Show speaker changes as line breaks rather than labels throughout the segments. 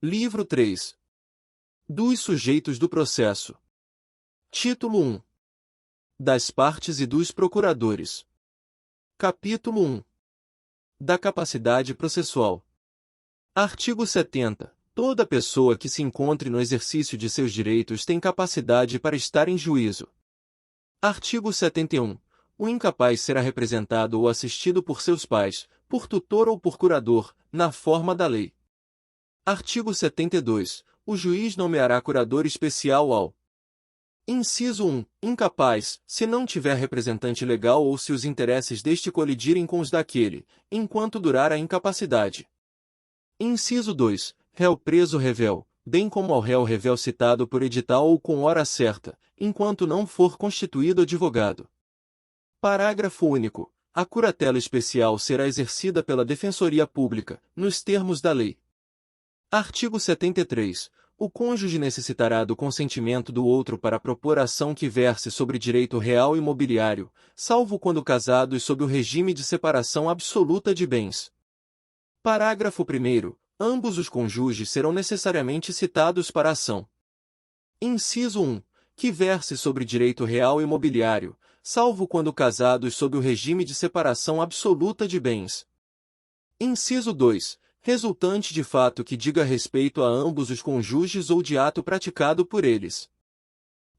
Livro 3. Dos sujeitos do processo. Título 1. Das partes e dos procuradores. Capítulo 1. Da capacidade processual. Artigo 70. Toda pessoa que se encontre no exercício de seus direitos tem capacidade para estar em juízo. Artigo 71. O incapaz será representado ou assistido por seus pais, por tutor ou por curador, na forma da lei. Artigo 72. O juiz nomeará curador especial ao Inciso 1. Incapaz, se não tiver representante legal ou se os interesses deste colidirem com os daquele, enquanto durar a incapacidade. Inciso 2. Réu preso revel, bem como ao réu revel citado por edital ou com hora certa, enquanto não for constituído advogado. Parágrafo único. A curatela especial será exercida pela Defensoria Pública, nos termos da lei. Artigo 73. O cônjuge necessitará do consentimento do outro para propor ação que verse sobre direito real e mobiliário, salvo quando casados sob o regime de separação absoluta de bens. Parágrafo 1º. Ambos os cônjuges serão necessariamente citados para a ação. Inciso 1. Que verse sobre direito real e mobiliário, salvo quando casados sob o regime de separação absoluta de bens. Inciso 2. Resultante de fato que diga respeito a ambos os cônjuges ou de ato praticado por eles.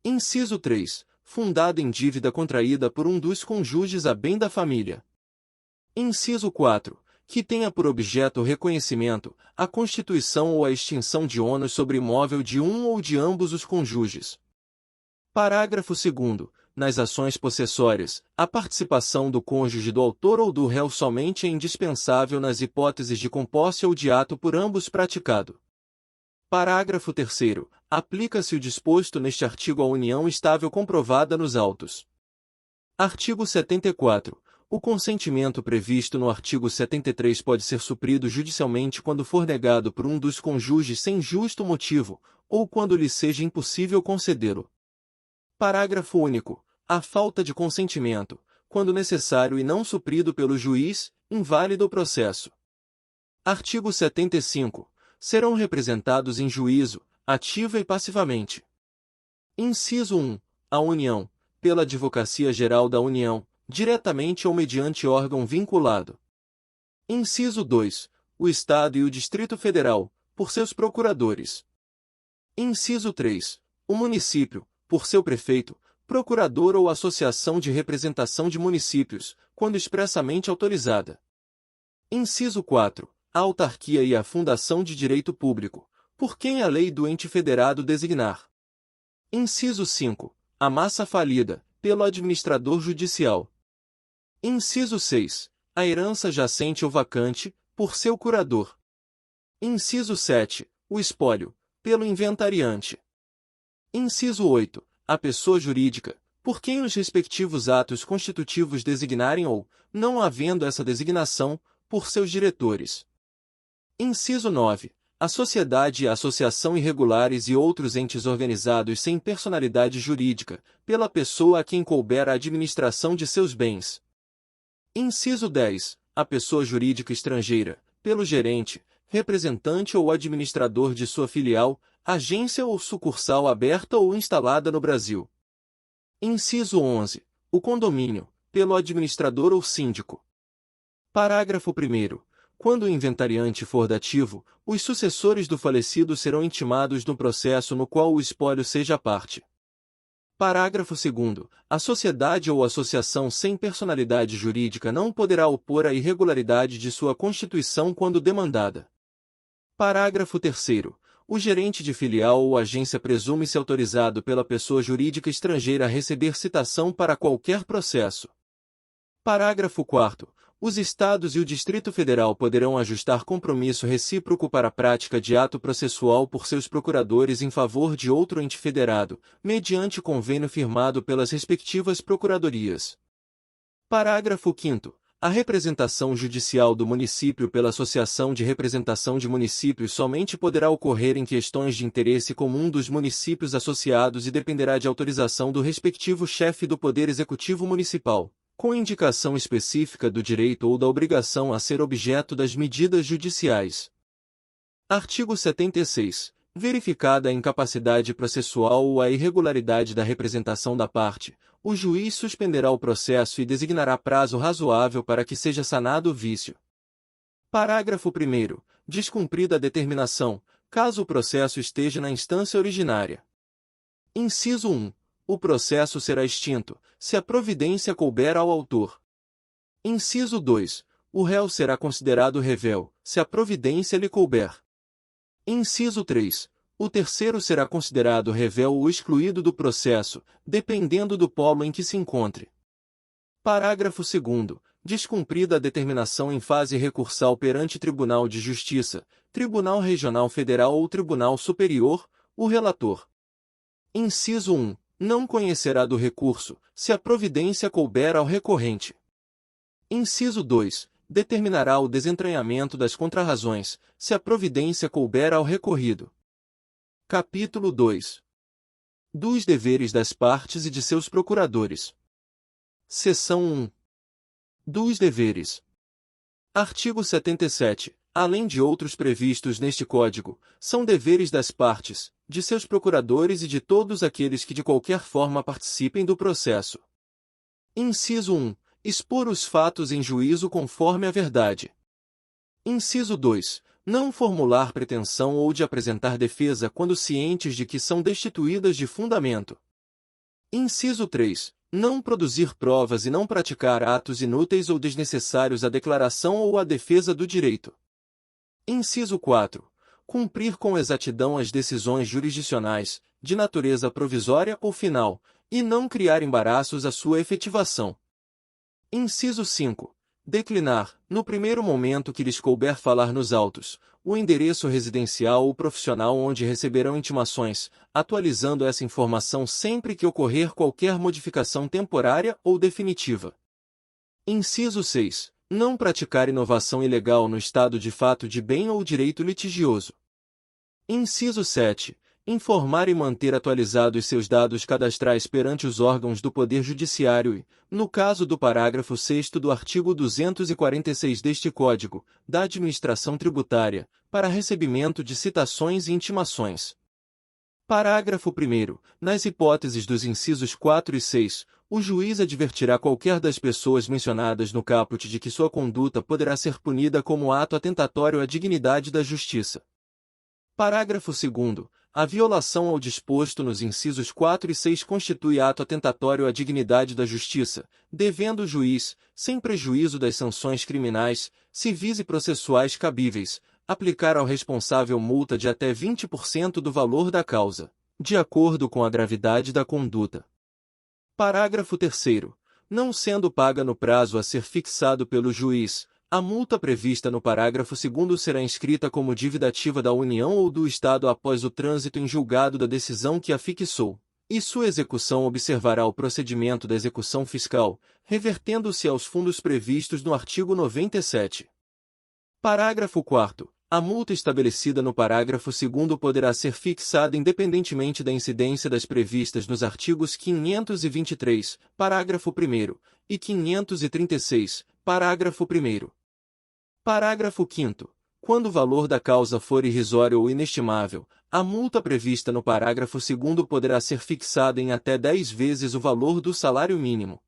Inciso 3. Fundado em dívida contraída por um dos cônjuges a bem da família. Inciso 4. Que tenha por objeto o reconhecimento, a constituição ou a extinção de ônus sobre imóvel de um ou de ambos os cônjuges. Parágrafo 2º. Nas ações possessórias, a participação do cônjuge do autor ou do réu somente é indispensável nas hipóteses de compóssia ou de ato por ambos praticado. Parágrafo 3º. Aplica-se o disposto neste artigo à união estável comprovada nos autos. Artigo 74. O consentimento previsto no artigo 73 pode ser suprido judicialmente quando for negado por um dos cônjuges sem justo motivo, ou quando lhe seja impossível concedê-lo. Parágrafo único. A falta de consentimento, quando necessário e não suprido pelo juiz, invalida o processo. Artigo 75. Serão representados em juízo, ativa e passivamente. Inciso 1. A União, pela Advocacia Geral da União, diretamente ou mediante órgão vinculado. Inciso 2. O Estado e o Distrito Federal, por seus procuradores. Inciso 3. O município, por seu prefeito, procurador ou associação de representação de municípios, quando expressamente autorizada. Inciso 4. A autarquia e a fundação de direito público, por quem a lei do ente federado designar. Inciso 5. A massa falida, pelo administrador judicial. Inciso 6. A herança jacente ou vacante, por seu curador. Inciso 7. O espólio, pelo inventariante. Inciso 8. A pessoa jurídica, por quem os respectivos atos constitutivos designarem ou, não havendo essa designação, por seus diretores. Inciso 9. A sociedade e a associação irregulares e outros entes organizados sem personalidade jurídica, pela pessoa a quem couber a administração de seus bens. Inciso 10. A pessoa jurídica estrangeira, pelo gerente, representante ou administrador de sua filial, agência ou sucursal aberta ou instalada no Brasil. Inciso 11. O condomínio, pelo administrador ou síndico. Parágrafo 1º. Quando o inventariante for dativo, os sucessores do falecido serão intimados no processo no qual o espólio seja parte. Parágrafo 2º. A sociedade ou associação sem personalidade jurídica não poderá opor a irregularidade de sua constituição quando demandada. Parágrafo 3º. O gerente de filial ou agência presume-se autorizado pela pessoa jurídica estrangeira a receber citação para qualquer processo. Parágrafo 4º. Os Estados e o Distrito Federal poderão ajustar compromisso recíproco para a prática de ato processual por seus procuradores em favor de outro ente federado, mediante convênio firmado pelas respectivas procuradorias. Parágrafo 5º. A representação judicial do município pela Associação de Representação de Municípios somente poderá ocorrer em questões de interesse comum dos municípios associados e dependerá de autorização do respectivo chefe do Poder Executivo Municipal, com indicação específica do direito ou da obrigação a ser objeto das medidas judiciais. Artigo 76. Verificada a incapacidade processual ou a irregularidade da representação da parte, o juiz suspenderá o processo e designará prazo razoável para que seja sanado o vício. Parágrafo 1º. Descumprida a determinação, caso o processo esteja na instância originária. Inciso 1. O processo será extinto, se a providência couber ao autor. Inciso 2. O réu será considerado rével, se a providência lhe couber. Inciso 3. O terceiro será considerado rével ou excluído do processo, dependendo do polo em que se encontre. Parágrafo 2º. Descumprida a determinação em fase recursal perante Tribunal de Justiça, Tribunal Regional Federal ou Tribunal Superior, o relator. Inciso 1. Não conhecerá do recurso, se a providência couber ao recorrente. Inciso 2. Determinará o desentranhamento das contrarrazões, se a providência couber ao recorrido. Capítulo 2. Dos deveres das partes e de seus procuradores. Seção 1. Dos deveres. Artigo 77. Além de outros previstos neste Código, são deveres das partes, de seus procuradores e de todos aqueles que de qualquer forma participem do processo. Inciso 1. Expor os fatos em juízo conforme a verdade. Inciso 2. Não formular pretensão ou de apresentar defesa quando cientes de que são destituídas de fundamento. Inciso 3. Não produzir provas e não praticar atos inúteis ou desnecessários à declaração ou à defesa do direito. Inciso 4. Cumprir com exatidão as decisões jurisdicionais, de natureza provisória ou final, e não criar embaraços à sua efetivação. Inciso 5. Declinar, no primeiro momento que lhes couber falar nos autos, o endereço residencial ou profissional onde receberão intimações, atualizando essa informação sempre que ocorrer qualquer modificação temporária ou definitiva. Inciso 6. Não praticar inovação ilegal no estado de fato de bem ou direito litigioso. Inciso 7. Informar e manter atualizados seus dados cadastrais perante os órgãos do Poder Judiciário e, no caso do parágrafo 6º do artigo 246 deste Código, da Administração Tributária, para recebimento de citações e intimações. Parágrafo 1º. Nas hipóteses dos incisos 4 e 6, o juiz advertirá qualquer das pessoas mencionadas no caput de que sua conduta poderá ser punida como ato atentatório à dignidade da justiça. Parágrafo 2º. A violação ao disposto nos incisos 4 e 6 constitui ato atentatório à dignidade da justiça, devendo o juiz, sem prejuízo das sanções criminais, civis e processuais cabíveis, aplicar ao responsável multa de até 20% do valor da causa, de acordo com a gravidade da conduta. Parágrafo 3º. Não sendo paga no prazo a ser fixado pelo juiz, a multa prevista no parágrafo 2º será inscrita como dívida ativa da União ou do Estado após o trânsito em julgado da decisão que a fixou, e sua execução observará o procedimento da execução fiscal, revertendo-se aos fundos previstos no artigo 97. Parágrafo 4º. A multa estabelecida no parágrafo 2º poderá ser fixada independentemente da incidência das previstas nos artigos 523, parágrafo 1º, e 536, parágrafo 1º. Parágrafo 5º. Quando o valor da causa for irrisório ou inestimável, a multa prevista no parágrafo 2º poderá ser fixada em até 10 vezes o valor do salário mínimo.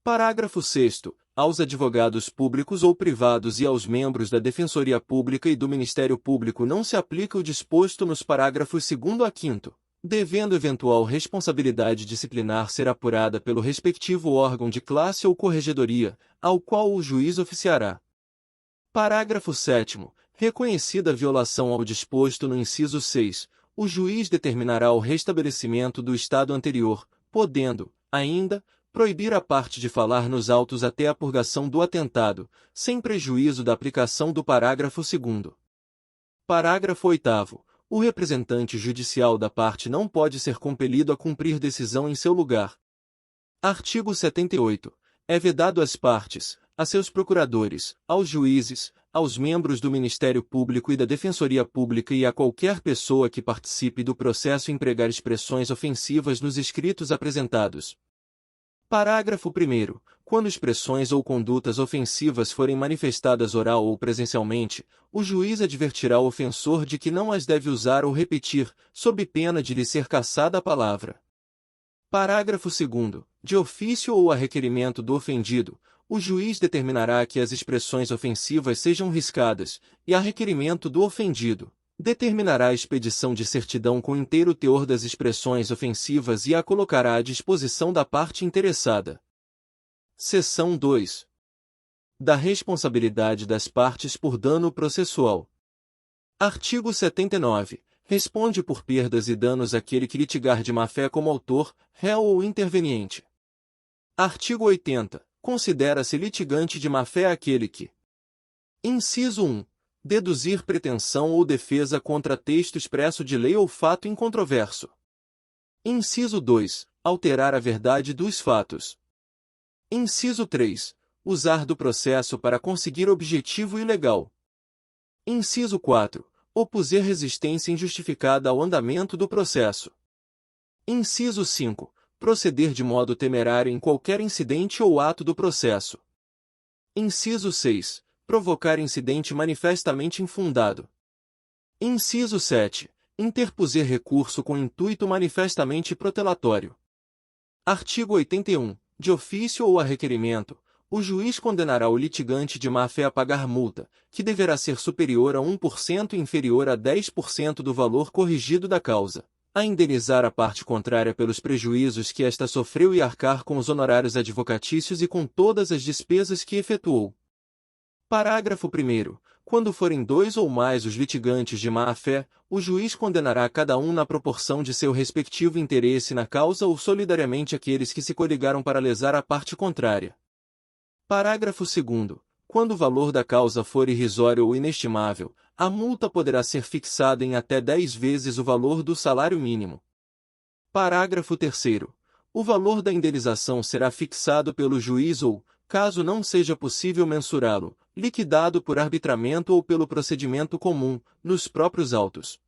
Parágrafo 6º. Aos advogados públicos ou privados e aos membros da Defensoria Pública e do Ministério Público não se aplica o disposto nos parágrafos 2º a 5º, devendo eventual responsabilidade disciplinar ser apurada pelo respectivo órgão de classe ou corregedoria, ao qual o juiz oficiará. Parágrafo 7º. Reconhecida a violação ao disposto no inciso 6, o juiz determinará o restabelecimento do estado anterior, podendo, ainda, proibir a parte de falar nos autos até a purgação do atentado, sem prejuízo da aplicação do parágrafo 2º. Parágrafo 8º. O representante judicial da parte não pode ser compelido a cumprir decisão em seu lugar. Artigo 78. É vedado às partes, a seus procuradores, aos juízes, aos membros do Ministério Público e da Defensoria Pública e a qualquer pessoa que participe do processo empregar expressões ofensivas nos escritos apresentados. Parágrafo 1º. Quando expressões ou condutas ofensivas forem manifestadas oral ou presencialmente, o juiz advertirá o ofensor de que não as deve usar ou repetir, sob pena de lhe ser cassada a palavra. Parágrafo 2º. De ofício ou a requerimento do ofendido, o juiz determinará que as expressões ofensivas sejam riscadas, e a requerimento do ofendido, determinará a expedição de certidão com inteiro teor das expressões ofensivas e a colocará à disposição da parte interessada. Seção 2. Da responsabilidade das partes por dano processual. Artigo 79. Responde por perdas e danos aquele que litigar de má-fé como autor, réu ou interveniente. Artigo 80. Considera-se litigante de má-fé aquele que: Inciso 1. Deduzir pretensão ou defesa contra texto expresso de lei ou fato incontroverso. Inciso 2. Alterar a verdade dos fatos. Inciso 3. Usar do processo para conseguir objetivo ilegal. Inciso 4. Opuser resistência injustificada ao andamento do processo. Inciso 5. Proceder de modo temerário em qualquer incidente ou ato do processo. Inciso 6. Provocar incidente manifestamente infundado. Inciso 7. Interpuser recurso com intuito manifestamente protelatório. Artigo 81. De ofício ou a requerimento, o juiz condenará o litigante de má-fé a pagar multa, que deverá ser superior a 1% e inferior a 10% do valor corrigido da causa, a indenizar a parte contrária pelos prejuízos que esta sofreu e arcar com os honorários advocatícios e com todas as despesas que efetuou. Parágrafo 1º. Quando forem 2 ou mais os litigantes de má-fé, o juiz condenará cada um na proporção de seu respectivo interesse na causa ou solidariamente aqueles que se coligaram para lesar a parte contrária. Parágrafo 2º. Quando o valor da causa for irrisório ou inestimável, a multa poderá ser fixada em até 10 vezes o valor do salário mínimo. Parágrafo 3º. O valor da indenização será fixado pelo juiz ou, caso não seja possível mensurá-lo, liquidado por arbitramento ou pelo procedimento comum, nos próprios autos.